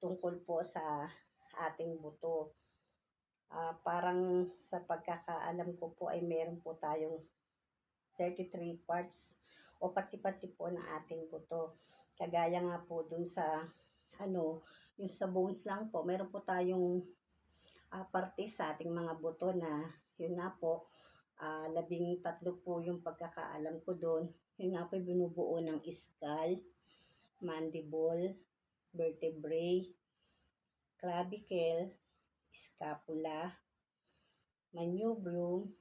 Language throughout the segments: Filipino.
tungkol po sa ating buto. Parang sa pagkakaalam ko po ay meron po tayong 33 parts o parti-parti po ng ating buto. Kagaya nga po dun sa yung sa bones lang po, meron po tayong parte sa ating mga buto na yun nga po, 13 po yung pagkakaalam ko doon. Yun nga po binubuo ng skull, mandible, vertebrae, clavicle, scapula, manubrium,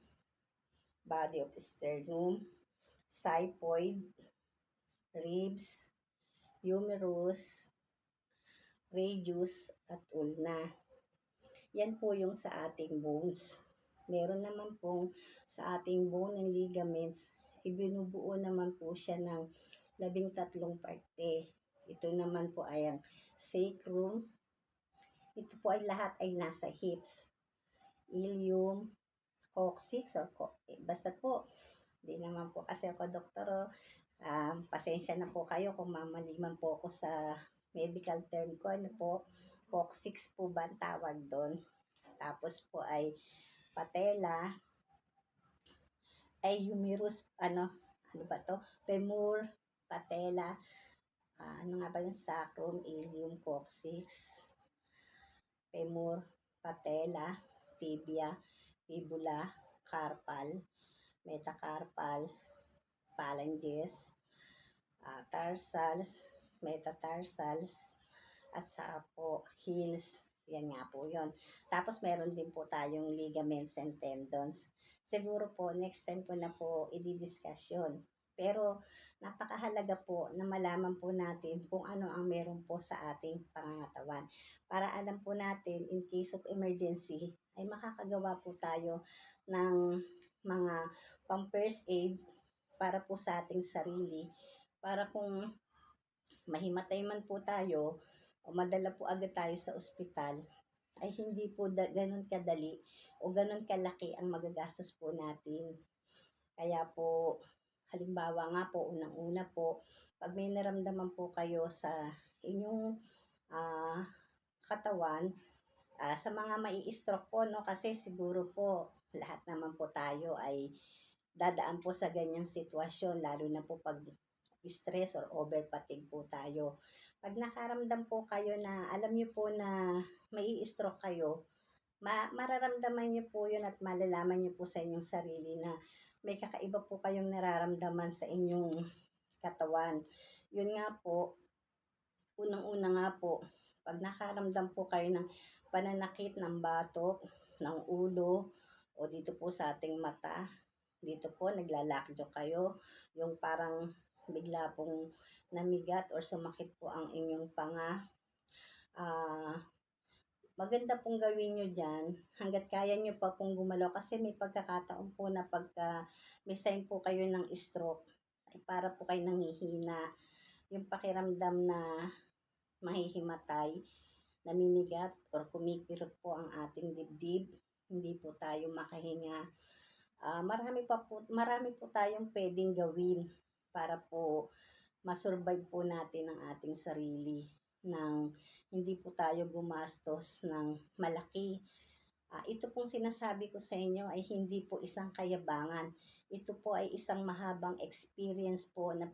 body of sternum, xiphoid, ribs, humerus, radius, at ulna. Yan po yung sa ating bones. Meron naman pong sa ating bone and ligaments, ibinubuo naman po siya ng 13 parte. Ito naman po ay ang sacrum. Ito po ay lahat ay nasa hips. Ilium, coccyx, basta po, hindi naman po kasi ako doktoro. Pasensya na po kayo kung mamaliman po ako sa medical term ko. Ano po, coccyx po ba ang tawag doon? Tapos po ay patella, ay humerus, ano ba to? Femur, patella, ano nga ba yung sacrum, ilium, coccyx, femur, patella, tibia, fibula, carpal, metacarpal, phalanges, tarsals, metatarsals, at saka po heels. Yan nga po yun. Tapos meron din po tayong ligaments and tendons. Siguro po next time ko na po i-discuss yun. Pero napakahalaga po na malaman po natin kung ano ang meron po sa ating pangangatawan. Para alam po natin in case of emergency ay makakagawa po tayo ng mga pang first aid para po sa ating sarili. Para kung mahimatay man po tayo o madala po agad tayo sa ospital, ay hindi po ganun kadali o ganun kalaki ang magagastos po natin. Kaya po, halimbawa nga po, unang-una po, pag may naramdaman po kayo sa inyong katawan, sa mga mai-stroke po, no? Kasi siguro po, lahat naman po tayo ay dadaan po sa ganyang sitwasyon, lalo na po pag stress or over fatigue po tayo. Pag nakaramdam po kayo na alam niyo po na may stroke kayo, mararamdaman niyo po yun at malalaman niyo po sa inyong sarili na may kakaiba po kayong nararamdaman sa inyong katawan. Yun nga po, unang-una nga po, pag nakaramdam po kayo ng pananakit ng batok, ng ulo, o dito po sa ating mata, dito po naglalakdo kayo, yung parang bigla pong namigat or sumakit po ang inyong panga, maganda pong gawin nyo dyan hanggat kaya nyo pa pong gumalaw kasi may pagkakataon po na pagka may sign po kayo ng stroke ay para po kayo nanghihina, yung pakiramdam na mahihimatay, namimigat or kumikirot po ang ating dibdib, hindi po tayo makahinga. Marami po tayong pwedeng gawin para po masurvive po natin ang ating sarili nang hindi po tayo gumastos ng malaki. Ito pong sinasabi ko sa inyo ay hindi po isang kayabangan. Ito po ay isang mahabang experience po na